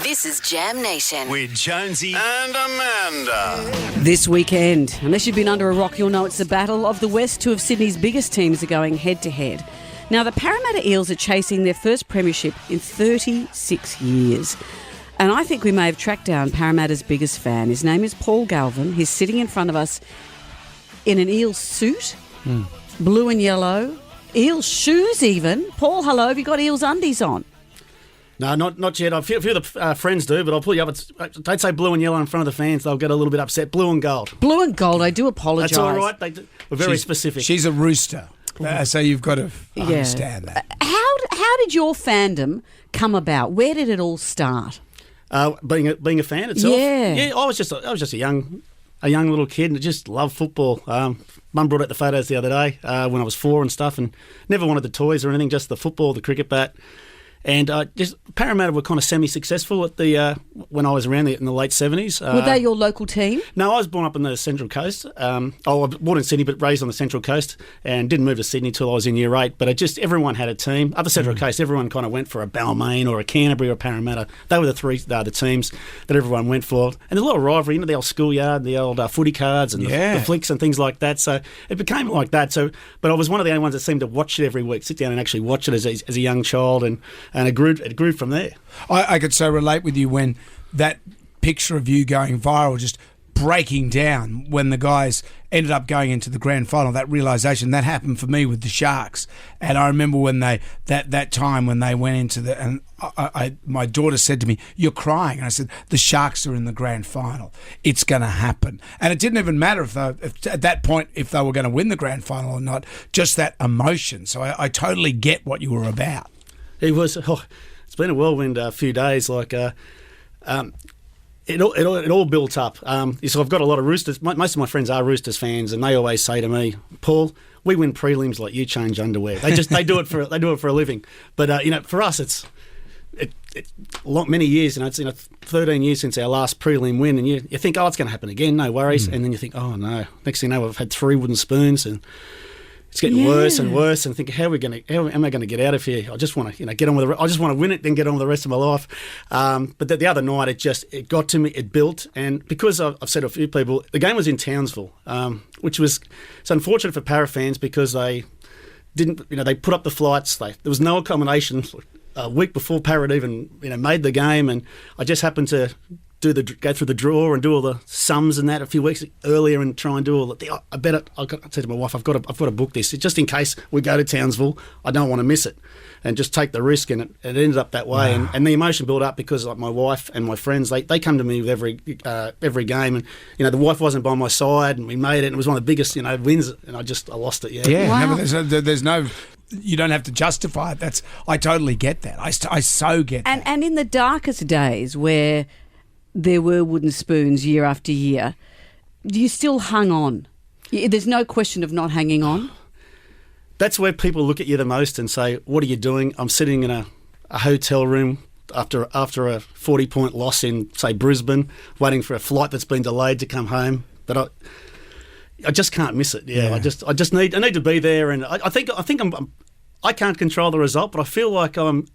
This is Jam Nation. With Jonesy and Amanda. This weekend, unless you've been under a rock, you'll know it's the Battle of the West. Two of Sydney's biggest teams are going head-to-head. Now, the Parramatta Eels are chasing their first premiership in 36 years. And I think we may have tracked down Parramatta's biggest fan. His name is Paul Galvin. He's sitting in front of us in an Eels suit, blue and yellow, Eels shoes even. Paul, hello, have you got Eels undies on? No, not yet. A few of the friends do, but I'll pull you up. Don't say blue and yellow in front of the fans. They'll get a little bit upset. Blue and gold. Blue and gold, I do apologise. That's all right. We're very specific. She's a rooster, so you've got to understand that. How did your fandom come about? Where did it all start? Being a fan itself. Yeah. I was just a young little kid and just loved football. Mum brought out the photos the other day when I was 4 and stuff, and never wanted the toys or anything, just the football, the cricket bat. And just Parramatta were kind of semi-successful at the when I was around there in the late 70s. Were they your local team? No, I was born up on the Central Coast. I was born in Sydney but raised on the Central Coast and didn't move to Sydney till I was in year 8. But everyone had a team. Up the Central Coast, everyone kind of went for a Balmain or a Canterbury or a Parramatta. They were the teams that everyone went for. And there's a lot of rivalry, the old schoolyard, the old footy cards and the flicks and things like that. So it became like that. But I was one of the only ones that seemed to watch it every week, sit down and actually watch it as a young child, and it grew from there. I could so relate with you when that picture of you going viral, just breaking down when the guys ended up going into the grand final. That realisation that happened for me with the Sharks, and I remember when that time when they went into the and my daughter said to me, "You're crying," and I said, "The Sharks are in the grand final. It's going to happen." And it didn't even matter if at that point if they were going to win the grand final or not. Just that emotion. So I totally get what you were about. It was. It's been a whirlwind few days. It all built up. So I've got a lot of Roosters. Most of my friends are Roosters fans, and they always say to me, "Paul, we win prelims like you change underwear." They do it for a living. But for us, it's many years. It's 13 years since our last prelim win, and you think, oh, it's going to happen again. No worries, and then you think, oh no. Next thing you know, I've had 3 wooden spoons and. It's getting worse and worse, and think, how am I going to get out of here? I just want to, get on with it. I just want to win it, then get on with the rest of my life. But the other night, it got to me. It built, and because I've said to a few people, the game was in Townsville, which was it's unfortunate for Para fans because they didn't, they put up the flights. There was no accommodation a week before Para even made the game, and I just happened to. Go through the draw and do all the sums and that a few weeks earlier and try and do all the. I said to my wife, I've got to book this just in case we go to Townsville. I don't want to miss it, and just take the risk. And it ended up that way. Wow. And the emotion built up because my wife and my friends they come to me with every game, and the wife wasn't by my side, and we made it. And it was one of the biggest wins, and I lost it. Yeah. Wow. There's no. You don't have to justify it. I totally get that. I so get that. And in the darkest days where there were wooden spoons year after year, you still hung on. There's no question of not hanging on. That's where people look at you the most and say, what are you doing? I'm sitting in a hotel room after a 40-point loss in, say, Brisbane, waiting for a flight that's been delayed to come home. But I just can't miss it. Yeah. I need to be there, and I think I can't control the result, but I feel like I'm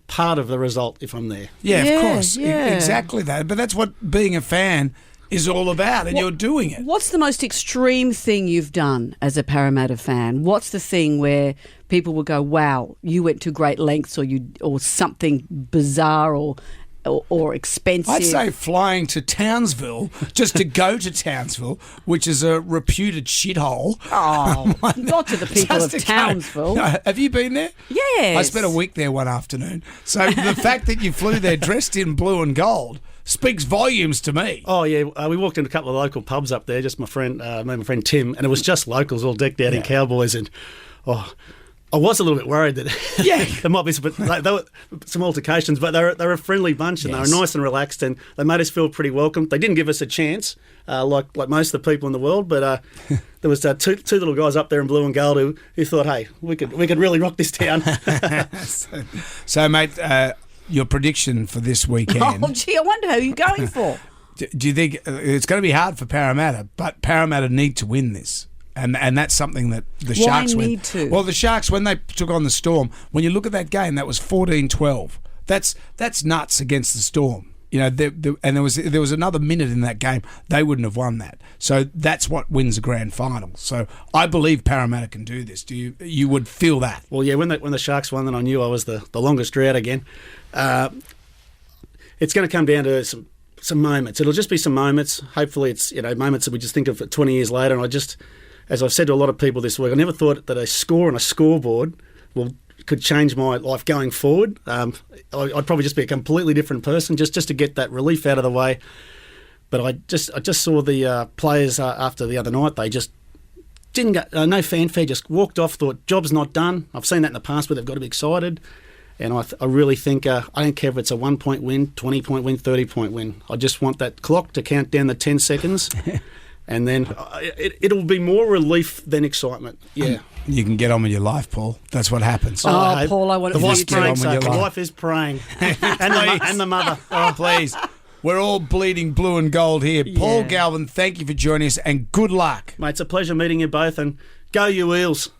part of the result if I'm there. Yeah, of course. Exactly that. But that's what being a fan is all about, and you're doing it. What's the most extreme thing you've done as a Parramatta fan? What's the thing where people will go, wow, you went to great lengths, or something bizarre or expensive? I'd say flying to Townsville just to go to Townsville, which is a reputed shithole. Oh, not to the people of Townsville. No, have you been there? Yes. I spent a week there one afternoon. So the fact that you flew there dressed in blue and gold speaks volumes to me. Oh, yeah. We walked into a couple of local pubs up there, just my friend Tim, and it was just locals all decked out in cowboys, and I was a little bit worried that there might be there were some altercations, but they were a friendly bunch, and they were nice and relaxed, and they made us feel pretty welcome. They didn't give us a chance, like most of the people in the world, but there was two little guys up there in blue and gold who thought, hey, we could really rock this town. So, mate, your prediction for this weekend? Oh, gee, I wonder who you're going for. Do you think it's going to be hard for Parramatta, but Parramatta need to win this? And that's something that the Sharks win. Need to? Well, the Sharks, when they took on the Storm, when you look at that game, that was 14-12. That's nuts against the Storm. You know, and there was another minute in that game. They wouldn't have won that. So that's what wins a grand final. So I believe Parramatta can do this. You would feel that? Well, yeah. When the Sharks won, then I knew I was the longest drought again. It's going to come down to some moments. It'll just be some moments. Hopefully, it's moments that we just think of 20 years later. And I just, as I've said to a lot of people this week, I never thought that a score on a scoreboard could change my life going forward. I'd probably just be a completely different person just to get that relief out of the way. But I just saw the players after the other night. They just didn't get no fanfare. Just walked off. Thought job's not done. I've seen that in the past where they've got to be excited. And I really think I don't care if it's a 1 point win, 20-point win, 30-point win. I just want that clock to count down the 10 seconds. And then it'll be more relief than excitement. Yeah. You can get on with your life, Paul. That's what happens. Oh, Paul, I want the to wife's get praying. on with So your the life. wife is praying, and the mother. Oh, please. We're all bleeding blue and gold here. Yeah. Paul Galvin, thank you for joining us, and good luck. Mate, it's a pleasure meeting you both, and go you Eels.